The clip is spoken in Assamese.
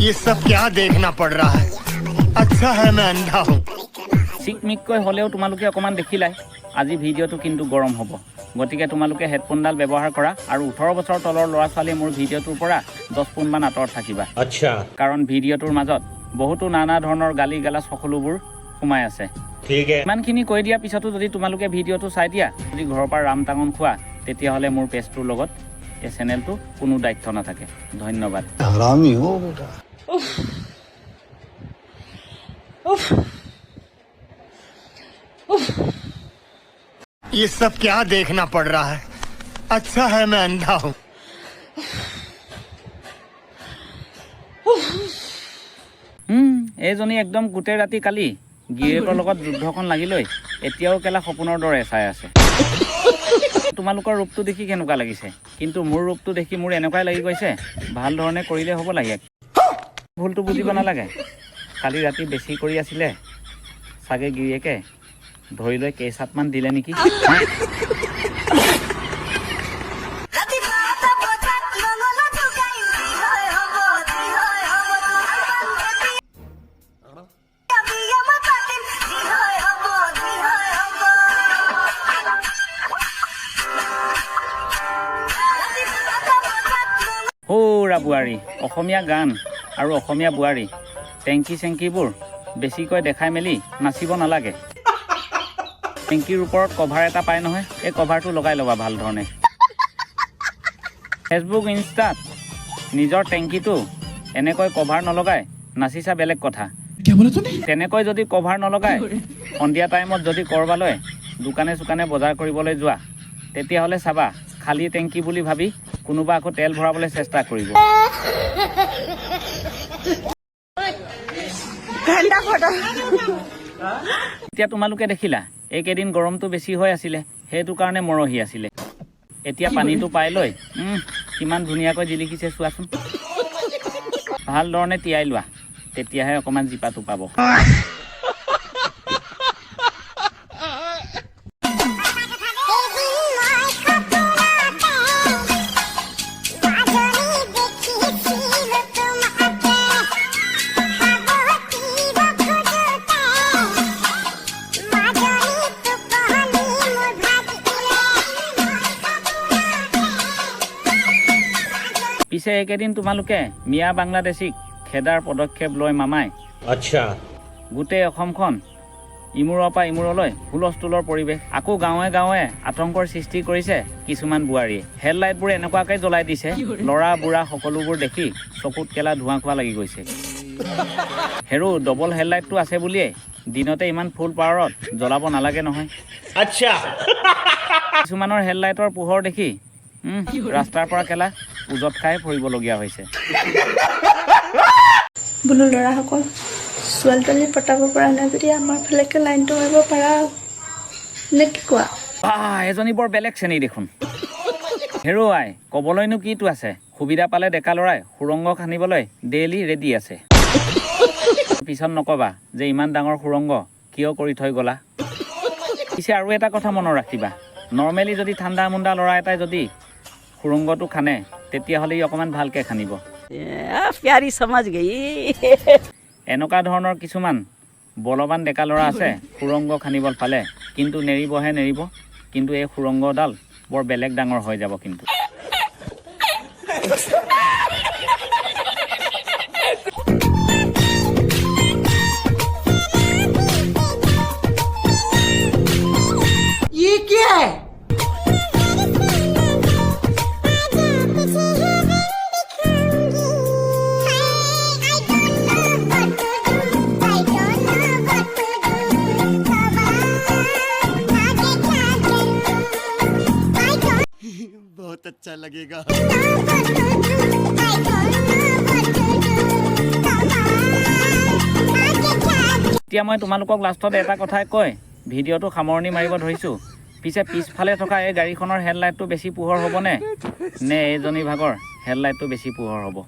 ये सब क्या देखना पड़ रहा है? अच्छा है मैं अंधा हूँ। চিকমিককৈ হ'লেও তোমালোকে অকণমান দেখিলাই আজি ভিডিঅ'টো কিন্তু গৰম হ'ব গতিকে তোমালোকে হেডফোনডাল ব্যৱহাৰ কৰা আৰু 18 বছৰ তলৰ ল'ৰা ছোৱালী মোৰ ভিডিঅ'টোৰ পৰা 10 পোনমান আঁতৰত থাকিবা আচ্ছা কাৰণ ভিডিঅ'টোৰ মাজত বহুতো নানা ধৰণৰ গালি গালাজ সকলোবোৰ সোমাই আছে ঠিক আছে ইমানখিনি কৈ দিয়া পিছতো যদি তোমালোকে ভিডিঅ'টো চাই দিয়া যদি ঘৰৰ পৰা ৰাম টাঙন খোৱা তেতিয়াহ'লে মোৰ পেজটোৰ লগত এই চেনেলটো কোনো দায়িত্ব নাথাকে ধন্যবাদ हरामी हो बेटा। ये सब क्या देखना पड़ रहा है? अच्छा है मैं अंधा हूँ। এইজনী একদম গোটেই ৰাতি কালি গিৰিয়েকৰ লগত যুদ্ধখন লাগি লৈ এতিয়াও কেলা সপোনৰ দৰে চাই আছে তোমালোকৰ ৰূপটো দেখি কেনেকুৱা লাগিছে কিন্তু মোৰ ৰূপটো দেখি মোৰ এনেকুৱাই লাগি গৈছে ভাল ধৰণে কৰিলে হ'ব লাগে ভুলটো বুজিব নালাগে কালি ৰাতি বেছি কৰি আছিলে চাগে গিৰিয়েকে ধৰি লৈ কেইচাপমান দিলে নেকি সৌৰা বোৱাৰী অসমীয়া গান আৰু অসমীয়া বোৱাৰী টেংকি চেংকিবোৰ বেছিকৈ দেখাই মেলি নাচিব নালাগে টেংকিৰ ওপৰত কভাৰ এটা পায় নহয় এই কভাৰটো লগাই ল'বা ভাল ধৰণে ফেচবুক ইনষ্টাত নিজৰ টেংকিটো এনেকৈ কভাৰ নলগাই নাচিছা বেলেগ কথা তেনেকৈ যদি কভাৰ নলগাই সন্ধিয়া টাইমত যদি কৰবালৈ দোকানে চোকানে বজাৰ কৰিবলৈ যোৱা তেতিয়াহ'লে চাবা খালী টেংকি বুলি ভাবি কোনোবা আকৌ তেল ভৰাবলৈ চেষ্টা কৰিব এতিয়া তোমালোকে দেখিলা এইকেইদিন গৰমটো বেছি হৈ আছিলে সেইটো কাৰণে মৰহি আছিলে এতিয়া পানীটো পাই লৈ কিমান ধুনীয়াকৈ জিলিকিছে চোৱাচোন ভাল ধৰণে তিয়াই লোৱা তেতিয়াহে অকণমান জিপাটো পাব পিছে এইকেইদিন তোমালোকে মিয়া বাংলাদেশীক খেদাৰ পদক্ষেপ লৈ মামাই আচ্ছা গোটেই অসমখন ইমূৰৰ পৰা ইমূৰলৈ হুলস্থুলৰ পৰিৱেশ আকৌ গাঁৱে গাঁৱে আতংকৰ সৃষ্টি কৰিছে কিছুমান বোৱাৰীয়ে হেডলাইটবোৰ এনেকুৱাকৈ জ্বলাই দিছে ল'ৰা বুঢ়া সকলোবোৰ দেখি চকুত কেলা ধোঁৱা খোৱা লাগি গৈছে হেৰু ডবল হেডলাইটটো আছে বুলিয়ে দিনতে ইমান ফুল পাৱাৰত জ্বলাব নালাগে নহয় আচ্ছা কিছুমানৰ হেডলাইটৰ পোহৰ দেখি ৰাস্তাৰ পৰা কেলা উজত খাই ফুৰিবলগীয়া হৈছে বোলো ল'ৰাসকল ছোৱালী তোৱালী পতাব পৰা নাই যদি আমাৰ ফালেকে লাইনটো মাৰিব পাৰা নে কি কোৱা এজনী বৰ বেলেগ শ্ৰেণী দেখোন হেৰু আই ক'বলৈনো কিটো আছে সুবিধা পালে ডেকা ল'ৰাই সুৰংগ খান্দিবলৈ ডেইলি ৰেডি আছে পিছত নকবা যে ইমান ডাঙৰ সুৰংগ কিয় কৰি থৈ গ'লা পিছে আৰু এটা কথা মনত ৰাখিবা নৰ্মেলি যদি ঠাণ্ডা মুণ্ডা ল'ৰা এটাই যদি সুৰংগটো খানে তেতিয়াহ'লে অকণমান ভালকৈ খান্দিব প্যাৰি সমাজ গৈ এনেকুৱা ধৰণৰ কিছুমান বলৱান ডেকা ল'ৰা আছে সুৰংগ খান্দিব পালে কিন্তু নেৰিবহে নেৰিব কিন্তু এই সুৰংগডাল বৰ বেলেগ ডাঙৰ হৈ যাব কিন্তু बहुत अच्छा लगेगा। এতিয়া মই তোমালোকক লাষ্টত এটা কথাই কৈ ভিডিঅ'টো সামৰণি মাৰিব ধৰিছোঁ পিছে পিছফালে থকা এই গাড়ীখনৰ হেডলাইটটো বেছি পোহৰ হ'বনে নে এইজনী ভাগৰ হেডলাইটটো বেছি পোহৰ হ'ব